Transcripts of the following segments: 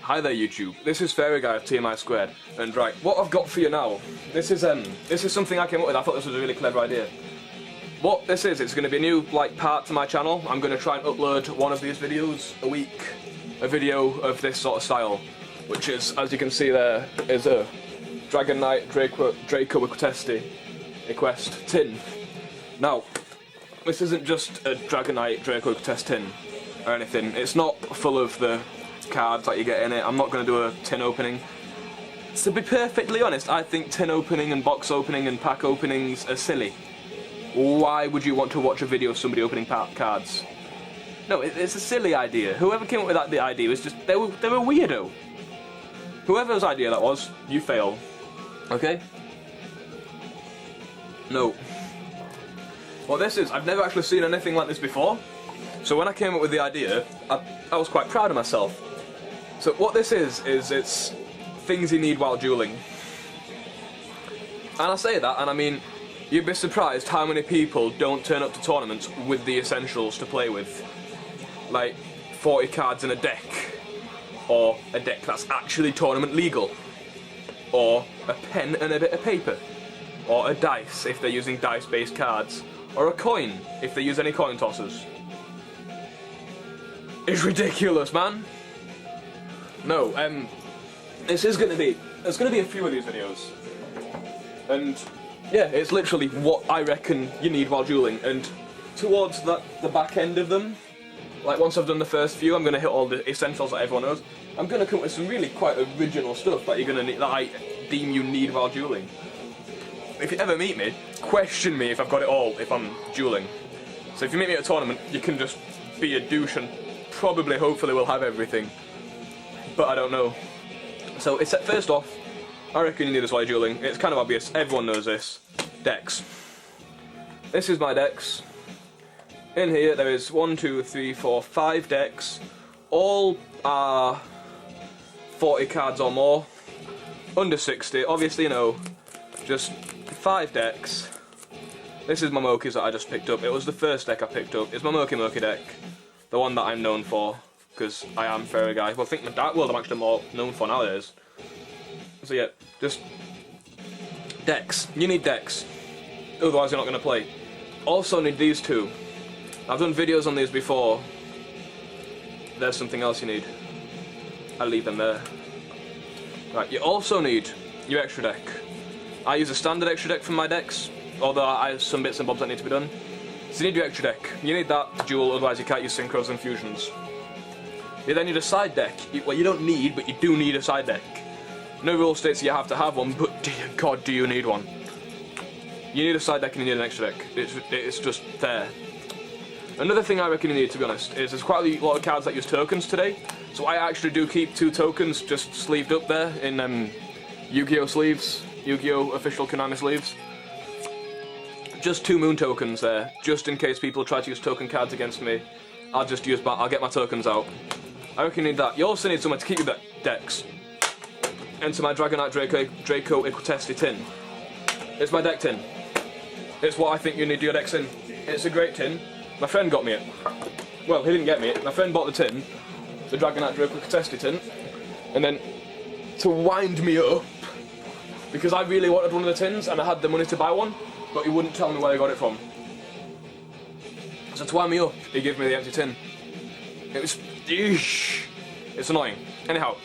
Hi there YouTube, this is FairyGuyy of TeamISquared, and right, what I've got for you now, this is something I came up with. I thought this was a really clever idea. What this is, it's going to be a new part to my channel. I'm going to try and upload one of these videos a week, a video of this sort of style, which is, as you can see there, is a Dragon Knight Draco Equest tin. Now, this isn't just a Dragon Knight Draco Equest tin or anything. It's not full of the cards that you get in it. I'm not going to do a tin opening. To be perfectly honest, I think tin opening and box opening and pack openings are silly. Why would you want to watch a video of somebody opening cards? No, it's a silly idea. Whoever came up with that idea was just, they were weirdo. Whoever's idea that was, you fail. Okay? No. What this is, I've never actually seen anything like this before. So when I came up with the idea, I was quite proud of myself. So what this is it's things you need while dueling. And I say that, and I mean, you'd be surprised how many people don't turn up to tournaments with the essentials to play with. Like 40 cards in a deck, or a deck that's actually tournament legal, or a pen and a bit of paper, or a dice if they're using dice-based cards, or a coin if they use any coin tossers. It's ridiculous, man. No, there's gonna be a few of these videos, and yeah, it's literally what I reckon you need while dueling. And towards the back end of them, like once I've done the first few, I'm gonna hit all the essentials that everyone knows. I'm gonna come up with some really quite original stuff that you're gonna need, that I deem you need while dueling. If you ever meet me, question me if I've got it all if I'm dueling. So if you meet me at a tournament, you can just be a douche and probably, hopefully, we'll have everything. But I don't know. So it's first off, I reckon you need this while you're dueling. It's kind of obvious. Everyone knows this. Decks. This is my decks. In here there is 1, 2, 3, 4, 5 decks. All are 40 cards or more. Under 60. Obviously, you know, just 5 decks. This is my Mokis that I just picked up. It was the first deck I picked up. It's my Moki deck. The one that I'm known for, because I am FairyGuyy. Well, I think the Dark World I'm actually more known for nowadays. So yeah, just decks. You need decks, otherwise you're not going to play. Also need these two. I've done videos on these before. There's something else you need. I'll leave them there. Right, you also need your extra deck. I use a standard extra deck from my decks, although I have some bits and bobs that need to be done. So you need your extra deck. You need that to duel, otherwise you can't use synchros and fusions. You then need a side deck. Well, you don't need, but you do need a side deck. No rule states you have to have one, but dear God, do you need one. You need a side deck and you need an extra deck. It's just there. Another thing I reckon you need, to be honest, is there's quite a lot of cards that use tokens today. So I actually do keep 2 tokens just sleeved up there in Yu-Gi-Oh sleeves, Yu-Gi-Oh official Konami sleeves. Just 2 moon tokens there, just in case people try to use token cards against me. I'll get my tokens out. I reckon you need that. You also need somewhere to keep your decks. Into my Dragon Knight Draco Equest tin. It's my deck tin. It's what I think you need your decks in. It's a great tin. My friend got me it. Well, he didn't get me it. My friend bought the tin, the Dragon Knight Draco Equest tin, and then to wind me up, because I really wanted one of the tins and I had the money to buy one, but he wouldn't tell me where he got it from. So to wind me up, he gave me the empty tin. It was... Eesh. It's annoying. Anyhow,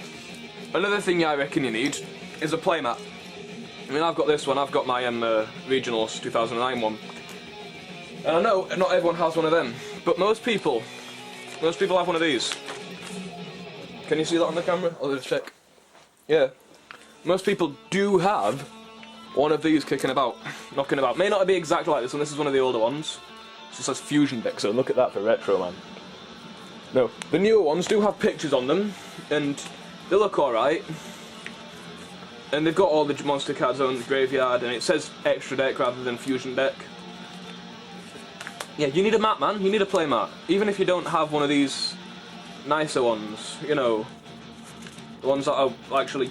another thing I reckon you need is a playmat. I mean, I've got this one. I've got my Regionals 2009 one. And I know not everyone has one of them, but most people have one of these. Can you see that on the camera? I'll just check. Yeah. Most people do have one of these knocking about. May not be exactly like this one. This is one of the older ones. It just says Fusion deck, so look at that for retro, man. No, the newer ones do have pictures on them, and they look alright. And they've got all the monster cards on the graveyard, and it says extra deck rather than fusion deck. Yeah, you need a mat, man. You need a play mat. Even if you don't have one of these nicer ones, you know, the ones that are actually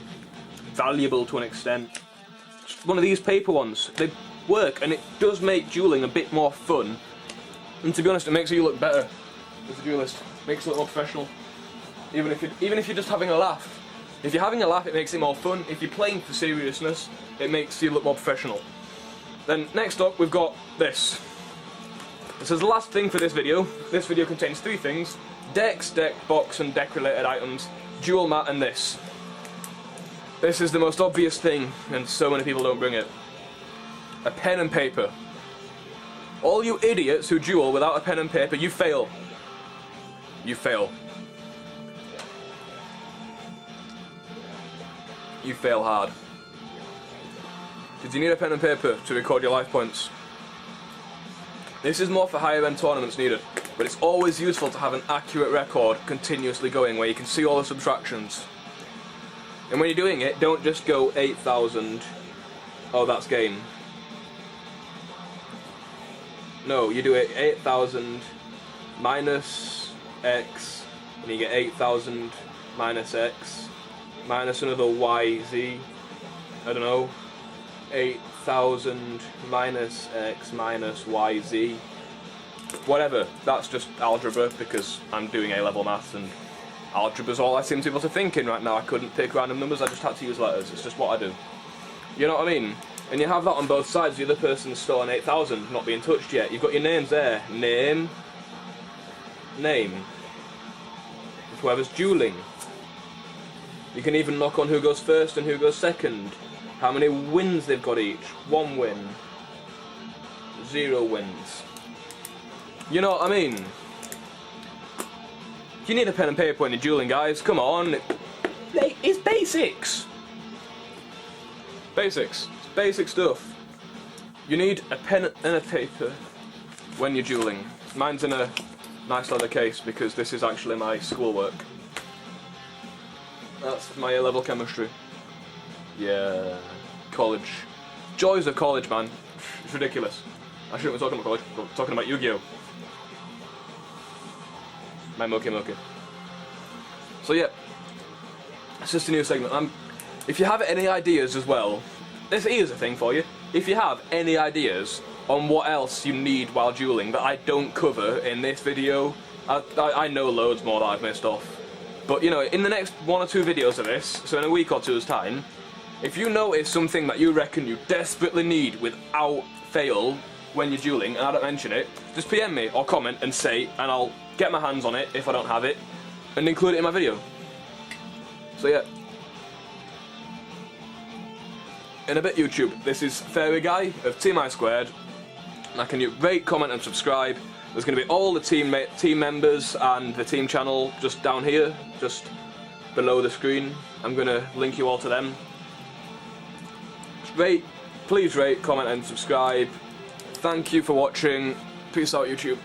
valuable to an extent. One of these paper ones, they work, and it does make dueling a bit more fun. And to be honest, it makes you look better as a duelist. Makes it look more professional. Even if you're just having a laugh. If you're having a laugh, it makes it more fun. If you're playing for seriousness, it makes you look more professional. Then next up, we've got this. This is the last thing for this video. This video contains 3 things: decks, deck box, and deck-related items, duel mat, and this. This is the most obvious thing, and so many people don't bring it. A pen and paper. All you idiots who duel without a pen and paper, you fail. You fail. You fail hard. Did you need a pen and paper to record your life points? This is more for higher end tournaments needed, but it's always useful to have an accurate record continuously going where you can see all the subtractions. And when you're doing it, don't just go 8,000, oh that's game. No, you do it 8,000 minus X, and you get 8,000 minus X, minus another YZ, I don't know, 8,000 minus X minus YZ, whatever. That's just algebra because I'm doing A-level maths and algebra's all I seem to be able to think in right now. I couldn't pick random numbers, I just had to use letters. It's just what I do. You know what I mean? And you have that on both sides. The other person's still on 8,000, not being touched yet. You've got your names there. Name. Name. Whoever's dueling. You can even knock on who goes first and who goes second. How many wins they've got each. 1 win. 0 wins. You know what I mean? You need a pen and paper when you're dueling, guys. Come on. It's basics. Basics. It's basic stuff. You need a pen and a paper when you're dueling. Mine's in a nice leather case because this is actually my schoolwork. That's my A-level chemistry. Yeah. College. Joys of college, man. It's ridiculous. I shouldn't be talking about college, but talking about Yu-Gi-Oh! My Moki. So yeah, it's just a new segment. If you have any ideas as well, here's a thing for you. If you have any ideas on what else you need while dueling that I don't cover in this video, I know loads more that I've missed off. But you know, in the next 1 or 2 videos of this, so in a week or 2's time, if you notice something that you reckon you desperately need without fail when you're dueling, and I don't mention it, just PM me or comment and say, and I'll get my hands on it if I don't have it, and include it in my video. So yeah. In a bit, YouTube, this is FairyGuyy of TeamISquared. Now can you rate, comment and subscribe? There's going to be all the team members and the team channel just down here, just below the screen. I'm going to link you all to them. Please rate, comment and subscribe. Thank you for watching. Peace out, YouTube.